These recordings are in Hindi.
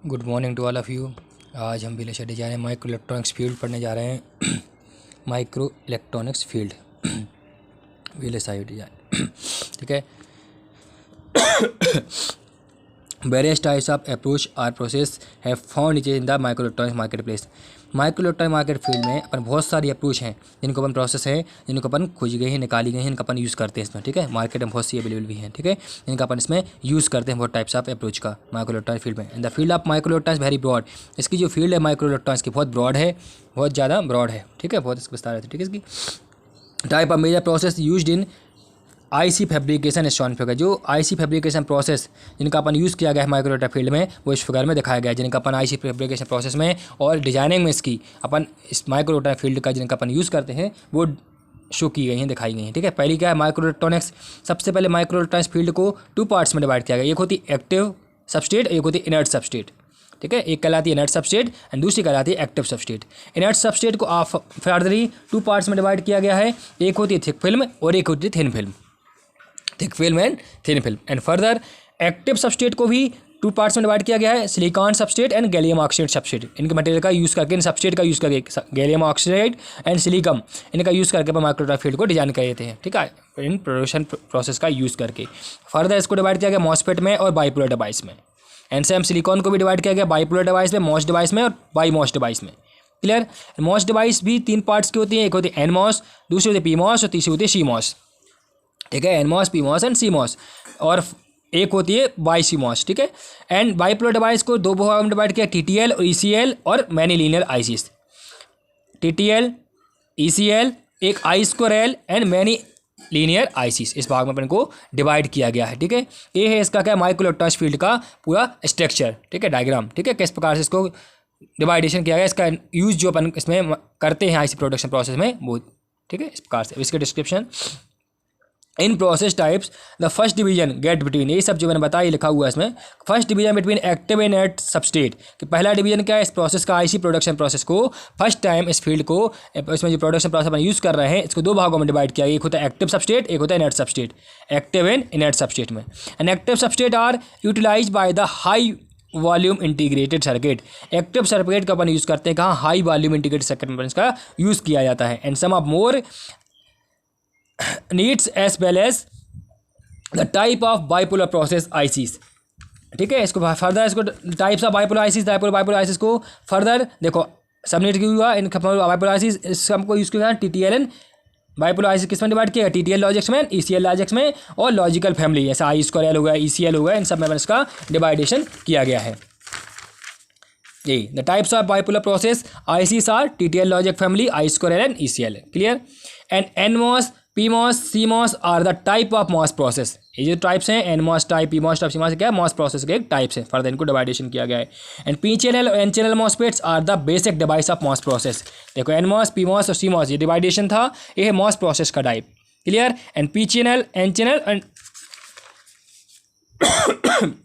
Good morning to all of you. आज हम VLSI design micro electronics field पढ़ने जा रहे हैं। Micro electronics field VLSI design. ठीक है। Various types of approach or process have found in the micro electronics market place. Micro electronic market field में अपन बहुत सारी अप्रोच हैं जिनको अपन प्रोसेस है, जिनको अपन खोजी गई हैं, निकाली गई हैं, इनका अपन यूज़ करते हैं इसमें। ठीक है। मार्केट में बहुत सी अवेलेबल भी हैं। ठीक है। इनका अपन इसमें यूज़ करते हैं बहुत टाइप्स ऑफ अप्रोच का माइक्रो इलेक्ट्रॉनिक फील्ड में। And the field of micro electronics very broad. इसकी जो फील्ड है माइक्रो इलेक्ट्रॉनिक्स की बहुत ब्रॉड है, बहुत ज़्यादा ब्रॉड है। ठीक है। बहुत इसका विस्तार है। ठीक है। इसकी type of major process used in IC fabrication is shown figure. जो आईसी फैब्रिकेशन प्रोसेस जिनका अपन यूज़ किया गया है माइक्रो इलेक्ट्रॉनिक फील्ड में, वो इस फिगर में दिखाया गया है। जिनका अपन आईसी फैब्रिकेशन प्रोसेस में और डिजाइनिंग में इसकी अपन इस माइक्रो इलेक्ट्रॉनिक फील्ड का जिनका अपन यूज़ करते हैं वो शो की गई हैं, दिखाई गई हैं। ठीक है। पहली क्या है माइक्रो इलेक्ट्रॉनिक्स। सबसे पहले माइक्रो इलेक्ट्रॉनिक्स फील्ड को टू पार्ट्स में डिवाइड किया गया। एक होती एक्टिव सबस्टेट, एक होती इनर्ट सबस्टेट। ठीक है। एक कहलाती है इनर्ट सबस्टेट एंड दूसरी कहलाती है एक्टिव सबस्टेट। इनर्ट सबस्टेट को आप फर्दरली टू पार्ट्स में डिवाइड किया गया है। एक होती है थिक फिल्म और एक होती है thin film. Thick film and thin film. And further active substrate को भी टू पार्ट्स में डिवाइड किया गया है, silicon substrate and gallium oxide substrate. इनके मटेरियल का यूज़ करके, इन सबस्टेट का यूज़ करके, गैलियम ऑक्साइड एंड सिलिकॉन, इनका यूज़ करके अपन माइक्रो इलेक्ट्रॉनिक फील्ड को डिजाइन कर देते हैं। ठीक है। इन प्रोडक्शन प्रोसेस का यूज़ करके फर्दर इसको डिवाइड किया गया मॉसफेट में और बाइपोलर डिवाइस में। एंड सेम सिलिकॉन को भी डिवाइड किया गया बाइपोलर डिवाइस में, मॉस डिवाइस में और बाई मॉस डिवाइस में। क्लियर। मॉस डिवाइस भी तीन पार्ट्स की होती है। एक होती है एन मॉस, दूसरी होती है पी मॉस और तीसरी होती है सी मॉस। ठीक है। N MOS, P MOS and C MOS. और एक होती है बाई सी मॉस। ठीक है। एंड बाइपोलर डिवाइस को दो भाग में डिवाइड किया, टीटीएल और ईसीएल और many linear ICs. TTL, ECL, एक I square L and many linear ICs, इस भाग में अपन को डिवाइड किया गया है। ठीक है। ये है इसका क्या माइक्रो इलेक्ट्रॉनिक्स फील्ड का पूरा स्ट्रक्चर। ठीक है। डायग्राम। ठीक है। किस प्रकार से इसको डिवाइडेशन किया गया, इसका यूज जो अपन इसमें करते हैं आईसी प्रोडक्शन प्रोसेस में वो। ठीक है। इस प्रकार से इसके description in process types the first division get between, ये सब जो मैंने बताया लिखा हुआ है इसमें। First division between active and inert substrate कि पहला डिवीजन क्या है इस प्रोसेस का, आईसी प्रोडक्शन प्रोसेस को फर्स्ट टाइम इस फील्ड को, इसमें जो प्रोडक्शन प्रोसेस अपन यूज़ कर रहे हैं इसको दो भागों में डिवाइड किया गया। एक होता है एक्टिव सबस्टेट, एक होता है inert substrate. Active and inert substrate में and active substrate are utilize by the high volume integrated circuit. Active circuit का अपन यूज़ करते हैं कहाँ, हाई वॉल्यूम इंटीग्रेटेड सर्किट में इसका यूज़ किया जाता है। And some of more needs as well as the type of bipolar process ICs. ठीक है। इसको फर्दर इसको types of bipolar ICs, bipolar ICs को फर्दर देखो सबनेट क्यों हुआ इन बाइपोलर आईसीस, इस हमको यूज़ किया टीटीएल एंड बाइपोलर आईसीस किस में डिवाइड किया, टीटीएल लॉजिक्स में, ईसीएल लॉजिक्स में और लॉजिकल फैमिली जैसे आई स्क्वायर एल हो गया, ईसीएल हो गया, इन सब में इसका डिवाइडेशन किया गया है। यही the types of bipolar process ICs are TTL logic family, I square L and ECL. Clear. And NMOS, PMOS, CMOS are the type of MOS process. ये जो टाइप्स हैं NMOS type, PMOS type, CMOS क्या है, मॉस प्रोसेस के एक टाइप्स हैं। फर्दर इनको डिवाइडेशन किया गया है। एंड पी चैनल और N channel MOSFETs are the basic device of MOS process. देखो एनमॉस, पीमॉस और सीमॉस ये डिवाइडेशन था, ये है मॉस प्रोसेस का type. Clear. And P channel, N channel and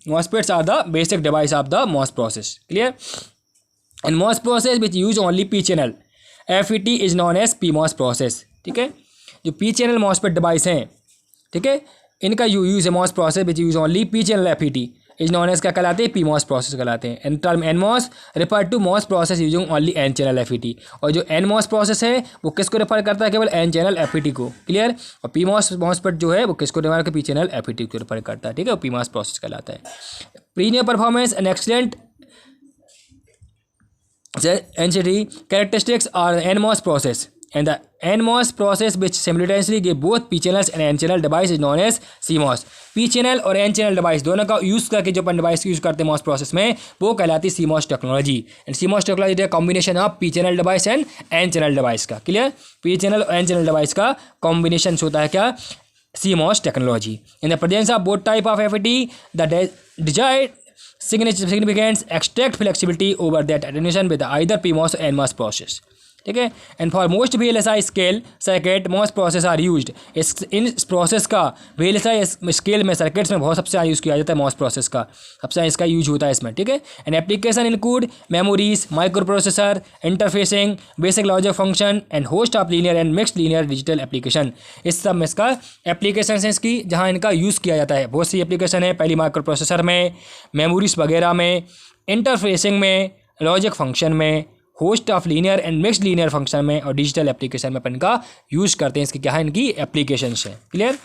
MOSFETs are the basic device of the MOS process. Clear. And MOS process which use only P channel FET is known as PMOS process. ठीक है। जो पी चैनल मॉसफेट डिवाइस हैं, ठीक है, इनका यूज है MOS process which use only P channel FET is known as क्या कहलाते हैं, पीमॉस प्रोसेस कहलाते हैं। And term NMOS refer to MOS process using only N channel FET। और जो एनमॉस प्रोसेस है वो किसको रेफर करता है, केवल एन चैनल FET को। क्लियर। और पीमॉस मॉसफेट जो है वो किसको रेफर करता है, पी चैनल FET को रेफर करता है। ठीक है। वो पीमॉस प्रोसेस कहलाता है। Premier performance and excellent NCT characteristics are the NMOS process and the NMOS process which simultaneously give both P channels and N channel device is known as CMOS। P channel और N channel device दोनों का यूज़ करके जो अपन डिवाइस यूज़ करते हैं MOS प्रोसेस में वो कहलाती है CMOS technology. And CMOS technology है combination of P channel device and N channel device का। क्लियर। P channel और N channel डिवाइस का कॉम्बिनेशन होता है क्या, CMOS technology. In the presence of both type of FET the desired significance extract flexibility over that attenuation with either PMOS or NMOS process। ठीक है। And for most VLSI scale circuit MOS process are used. इन प्रोसेस का VLSI स्केल में सर्किट्स में बहुत सबसे यूज़ किया जाता है मॉस प्रोसेस का, सबसे इसका यूज होता है इसमें। ठीक है। And application include memories, micro processor, interfacing, basic logic function and host of linear and mixed linear digital application. इस सब में इसका एप्लीकेशन है इसकी जहाँ इनका यूज़ किया जाता है। बहुत सी एप्लीकेशन है, पहली माइक्रो प्रोसेसर में, मेमोरीज वगैरह में, इंटरफेसिंग में, लॉजिक फंक्शन में, host of linear and mixed linear function में और डिजिटल एप्लीकेशन में अपन इनका यूज़ करते हैं। इसकी क्या है, इनकी एप्लीकेशंस हैं। Clear.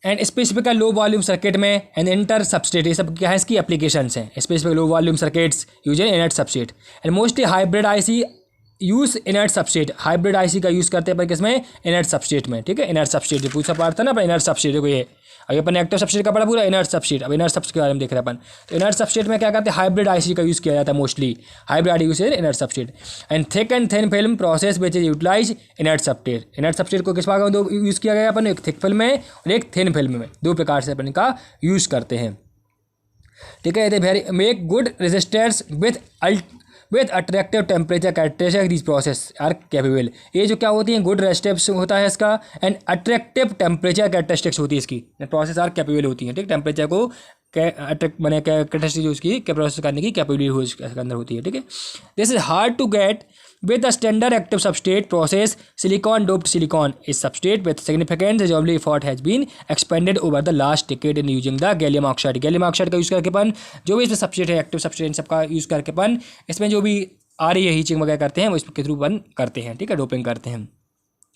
And specific low volume circuit में एंड इंटर सबस्ट्रेट, ये सब क्या है, इसकी एप्लीकेशंस हैं। Specific low volume circuits use in inert substrate and mostly hybrid IC use inert substrate. Hybrid IC का यूज़ करते हैं पर किसमें, इनर्ट सबस्ट्रेट में। ठीक है, इनर्ट सबस्ट्रेट जो पूछा पाता ना अपन, इनर्ट सबस्ट्रेट को ये अभी अपन एक्टिव सबस्ट्रेट का पढ़ा पूरा, इनर्ट सबस्ट्रेट। अब इनर्ट सबस्ट्रेट के बारे में देख रहे हैं अपन। तो इनर्ट सबस्ट्रेट में क्या करते हैं, हाइब्रिड आईसी का यूज़ किया जाता है mostly. Hybrid use inert substrate and thick and thin film process which is utilize inert substrate. Inert substrate को किस भाग में दो यूज़ किया गया अपन, एक थिक फिल्म में और एक थिन फिल्म में, दो प्रकार से अपन का यूज़ करते हैं। ठीक है, ये very make good resistance with attractive temperature characteristic this process are capable. ये जो क्या होती है, गुड रेजिस्टेंस होता है इसका एंड अट्रैक्टिव टेम्परेचर कैरेक्टरिस्टिक्स होती है इसकी, प्रोसेस आर कैपेबल होती है। ठीक, टेम्परेचर को अट्रैक्ट बने कैरेक्टरिस्टिक जो उसकी प्रोसेस करने की कैपेबिलिटी इसके अंदर होती है। ठीक है, this is hard to get with a standard active substrate process. Silicon doped silicon is substrate with significant resolvable effort has been expanded over the last decade in using the gallium oxide. gallium oxide का यूज़ करके अपन जो भी इसमें सबस्ट्रेट है, एक्टिव सबस्ट्रेट, इन सबका यूज़ करके अपन इसमें जो भी आ रही है हीचिंग वगैरह करते हैं वो इसके थ्रू अपन करते हैं। ठीक है, डोपिंग करते हैं।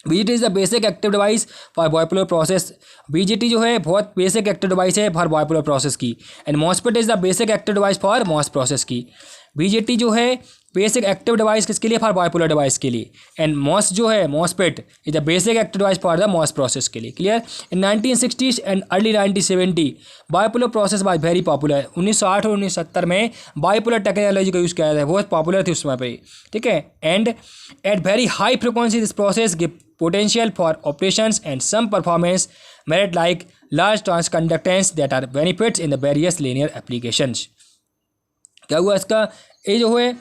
BJT is the basic active device for bipolar process. BJT जो है बहुत बेसिक एक्टिव डिवाइस है फॉर बाइपोलर प्रोसेस की। And MOSFET is the basic active device for MOS process की। BJT जो है बेसिक एक्टिव डिवाइस किसके लिए, फॉर बाइपोलर डिवाइस के लिए। एंड MOS जो है, MOSFET is the basic active device for the MOS process के लिए। Clear. In 1960s and early 1970 bipolar process was very popular. 1960 और 1970 में बाइपोलर टेक्नोलॉजी का यूज़ किया जाता है, बहुत पॉपुलर थी उस समय पर। ठीक है, and at very high frequency this process give potential for operations and some performance merit like large transconductance that are benefits in the various linear applications। क्या हुआ इसका, ये जो है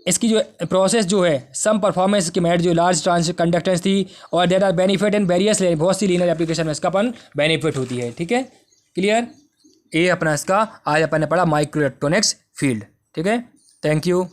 इसकी जो प्रोसेस जो है, सम परफॉर्मेंस की मेरिट जो लार्ज ट्रांसकंडक्टेंस थी और that are benefit in various, बहुत सी लीनियर एप्लीकेशन में इसका अपन बेनिफिट होती है। ठीक है, क्लियर। ये अपना इसका आज अपन ने पढ़ा माइक्रो इलेक्ट्रॉनिक्स फील्ड। ठीक है, थैंक यू।